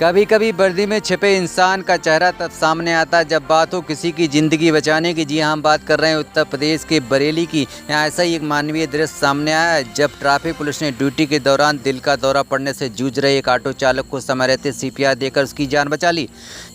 कभी कभी वर्दी में छिपे इंसान का चेहरा तब सामने आता है जब बात हो किसी की ज़िंदगी बचाने की। जी हाँ, हम बात कर रहे हैं उत्तर प्रदेश के बरेली की। यहाँ ऐसा ही एक मानवीय दृश्य सामने आया है जब ट्रैफिक पुलिस ने ड्यूटी के दौरान दिल का दौरा पड़ने से जूझ रहे एक ऑटो चालक को समय रहते सीपीआर देकर उसकी जान बचा ली।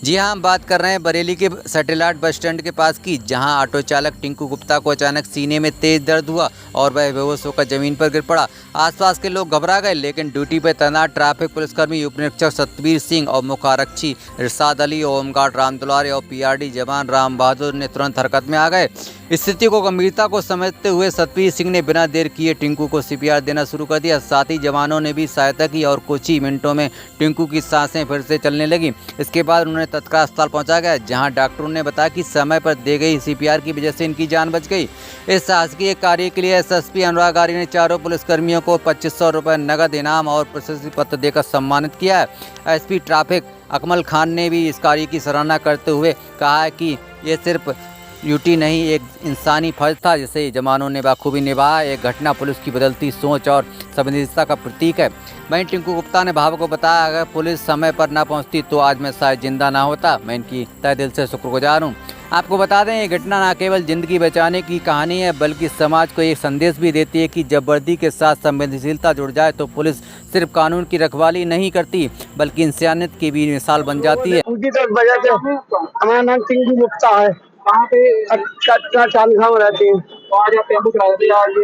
जी हाँ, हम बात कर रहे हैं बरेली के सैटेलाइट बस स्टैंड के पास की, जहाँ ऑटो चालक टिंकू गुप्ता को अचानक सीने में तेज दर्द हुआ और वह बेहोश होकर जमीन पर गिर पड़ा। आसपास के लोग घबरा गए, लेकिन ड्यूटी पर तैनात ट्रैफिक पुलिसकर्मी उप निरीक्षक सतवीर सिंह और मुख्य आरक्षी इरशाद अली, होमगार्ड राम दुलारे और पीआरडी जवान राम बहादुर ने तुरंत हरकत में आ गए। स्थिति को गंभीरता को समझते हुए सतवीर सिंह ने बिना देर किए टिंकू को सीपीआर देना शुरू कर दिया। साथ ही जवानों ने भी सहायता की और कुछ ही मिनटों में टिंकू की सांसें फिर से चलने लगी। इसके बाद उन्हें तत्काल अस्पताल पहुंचा गया, जहां डॉक्टरों ने बताया कि समय पर दी गई सीपीआर की वजह से इनकी जान बच गई। इस साहसिक कार्य के लिए एसएसपी अनुराग आर्य ने चारों पुलिसकर्मियों को 2500 रुपये नगद इनाम और प्रशस्ति पत्र देकर सम्मानित किया है। एसपी ट्रैफिक अकमल खान ने भी इस कार्य की सराहना करते हुए कहा है कि ये सिर्फ ड्यूटी नहीं, एक इंसानी फर्ज था जिसे जवानों ने बखूबी निभाया। एक घटना पुलिस की बदलती सोच और संवेदनशीलता का प्रतीक है। वहीं टिंकू गुप्ता ने भावुक को बताया, अगर पुलिस समय पर ना पहुंचती तो आज मैं शायद जिंदा ना होता। मैं इनकी तहे दिल से शुक्रगुजार हूँ। आपको बता दें, ये घटना न केवल जिंदगी बचाने की कहानी है, बल्कि समाज को एक संदेश भी देती है कि जब वर्दी के साथ संवेदनशीलता जुड़ जाए तो पुलिस सिर्फ कानून की रखवाली नहीं करती, बल्कि इंसानियत की भी मिसाल बन जाती है। हमारा नाम टिंकू गुप्ता है। कहाँ पे चांदखा में रहते हैं। आज आप टेम्पो चला रहे थे, आज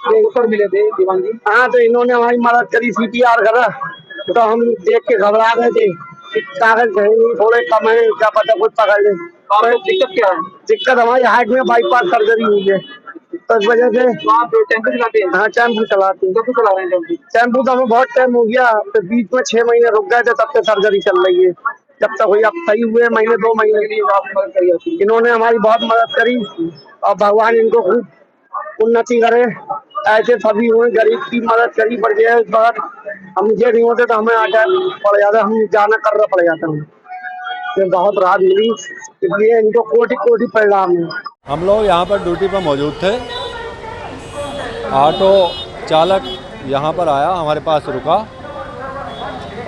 ये ऊपर मिले थे दीवान जी। हाँ, तो इन्होंने हमारी मदद करी, सीपीआर करा, तो हम देख के घबरा गए थे। कागज थोड़े कम है, क्या पता कुछ पकड़ ले। दिक्कत क्या है? दिक्कत हमारी हार्ट में बाईपास सर्जरी हुई है, तो इस वजह से आप टेम्पो चलाते हैं? हाँ, टेम्पो चलाते हैं। कब चला रहे हैं टेम्पो? तो हमें बहुत टाइम हो गया, तो बीच में 6 महीने रुक गए थे, तब से सर्जरी चल रही है। जब तक हुई, अब सही हुए महीने 2 महीने के लिए आप मदद करी। इन्होंने हमारी बहुत मदद करी और भगवान इनको खूब उन्नति करे। ऐसे सभी हुए, गरीब की मदद करी पड़ जाए। इस बार हम मुझे नहीं होते तो हमें आटा पड़ जाता, हम जाना करना पड़ जाता हमें। ये बहुत राहत मिली, इसलिए इनको कोटि कोटि प्रणाम है। हम लोग यहाँ पर ड्यूटी पर मौजूद थे। ऑटो चालक यहाँ पर आया, हमारे पास रुका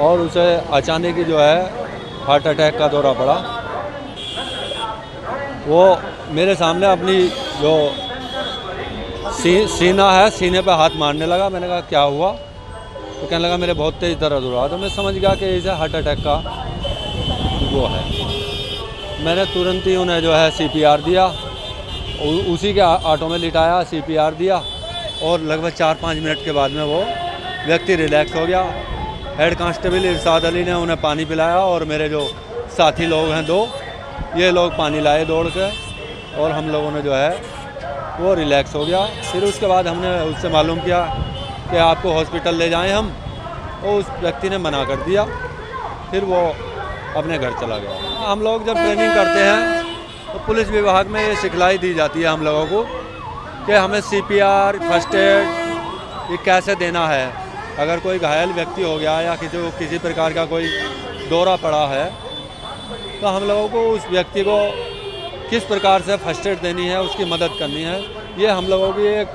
और उसे अचानक ही जो है हार्ट अटैक का दौरा पड़ा। वो मेरे सामने अपनी जो सीना है, सीने पर हाथ मारने लगा। मैंने कहा क्या हुआ? तो कहने लगा मेरे बहुत तेज़ दर्द हो रहा। तो मैं समझ गया कि इसे हार्ट अटैक का वो है। मैंने तुरंत ही उन्हें जो है सीपीआर दिया, उसी के ऑटो में लिटाया, सीपीआर दिया और लगभग 4-5 मिनट के बाद में वो व्यक्ति रिलैक्स हो गया। हेड कांस्टेबल इरशाद अली ने उन्हें पानी पिलाया और मेरे जो साथी लोग हैं 2, ये लोग पानी लाए दौड़ के और हम लोगों ने जो है वो रिलैक्स हो गया। फिर उसके बाद हमने उससे मालूम किया कि आपको हॉस्पिटल ले जाएं हम, और उस व्यक्ति ने मना कर दिया। फिर वो अपने घर चला गया। हम लोग जब ट्रेनिंग करते हैं तो पुलिस विभाग में ये सिखलाई दी जाती है हम लोगों को कि हमें सीपीआर, फर्स्ट एड ये कैसे देना है। अगर कोई घायल व्यक्ति हो गया या किसी प्रकार का कोई दौरा पड़ा है तो हम लोगों को उस व्यक्ति को किस प्रकार से फर्स्ट एड देनी है, उसकी मदद करनी है, ये हम लोगों की एक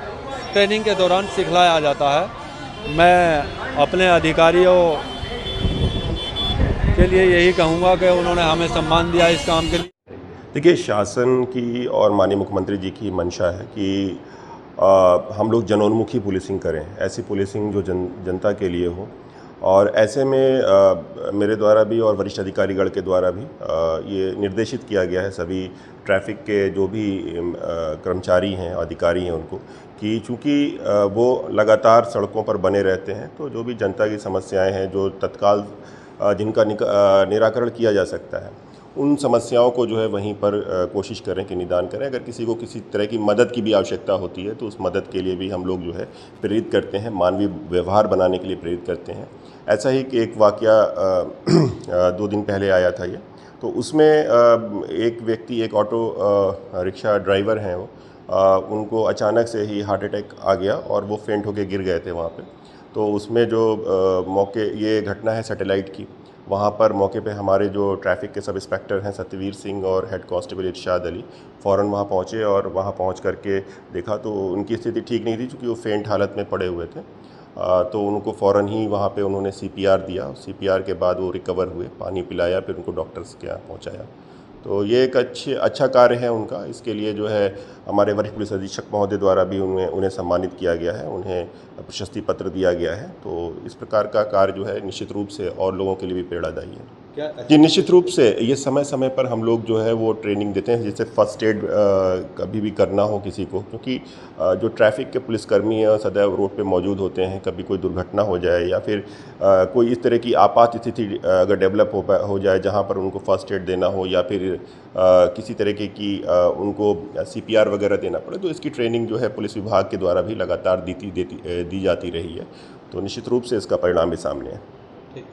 ट्रेनिंग के दौरान सिखलाया जाता है। मैं अपने अधिकारियों के लिए यही कहूँगा कि उन्होंने हमें सम्मान दिया इस काम के लिए। देखिए, शासन की और माननीय मुख्यमंत्री जी की मंशा है कि हम लोग जनोन्मुखी पुलिसिंग करें, ऐसी पुलिसिंग जो जनता के लिए हो। और ऐसे में मेरे द्वारा भी और वरिष्ठ अधिकारीगण के द्वारा भी ये निर्देशित किया गया है सभी ट्रैफिक के जो भी कर्मचारी हैं, अधिकारी हैं, उनको कि चूँकि वो लगातार सड़कों पर बने रहते हैं, तो जो भी जनता की समस्याएं हैं जो तत्काल जिनका निराकरण किया जा सकता है, उन समस्याओं को जो है वहीं पर कोशिश करें कि निदान करें। अगर किसी को किसी तरह की मदद की भी आवश्यकता होती है तो उस मदद के लिए भी हम लोग जो है प्रेरित करते हैं, मानवीय व्यवहार बनाने के लिए प्रेरित करते हैं। ऐसा ही कि एक वाकया 2 दिन पहले आया था ये, तो उसमें एक व्यक्ति, एक ऑटो रिक्शा ड्राइवर हैं वो, उनको अचानक से ही हार्ट अटैक आ गया और वो फेंट होकर गिर गए थे वहाँ पे। तो उसमें जो ये घटना है सैटेलाइट की, वहाँ पर मौके पे हमारे जो ट्रैफिक के सब इंस्पेक्टर हैं सतवीर सिंह और हेड कांस्टेबल इरशाद अली फ़ौरन वहाँ पहुँचे और वहाँ पहुँच करके देखा तो उनकी स्थिति ठीक नहीं थी, चूँकि वो फेंट हालत में पड़े हुए थे। तो उनको फ़ौरन ही वहाँ पे उन्होंने CPR दिया। CPR के बाद वो रिकवर हुए, पानी पिलाया, फिर उनको डॉक्टर्स के यहाँ पहुँचाया। तो ये एक अच्छा कार्य है उनका। इसके लिए जो है हमारे वरिष्ठ पुलिस अधीक्षक महोदय द्वारा भी उन्हें सम्मानित किया गया है, उन्हें प्रशस्ति पत्र दिया गया है। तो इस प्रकार का कार्य जो है निश्चित रूप से और लोगों के लिए भी प्रेरणादायी है। जी, निश्चित रूप से ये समय समय पर हम लोग जो है वो ट्रेनिंग देते हैं, जैसे फर्स्ट एड कभी भी करना हो किसी को, क्योंकि जो ट्रैफिक के पुलिसकर्मी हैं सदैव रोड पे मौजूद होते हैं। कभी कोई दुर्घटना हो जाए या फिर कोई इस तरह की आपात स्थिति अगर डेवलप हो जाए जहाँ पर उनको फर्स्ट एड देना हो या फिर किसी तरीके की उनको CPR वगैरह देना पड़े, तो इसकी ट्रेनिंग जो है पुलिस विभाग के द्वारा भी लगातार दी जाती रही है। तो निश्चित रूप से इसका परिणाम भी सामने है। ठीक।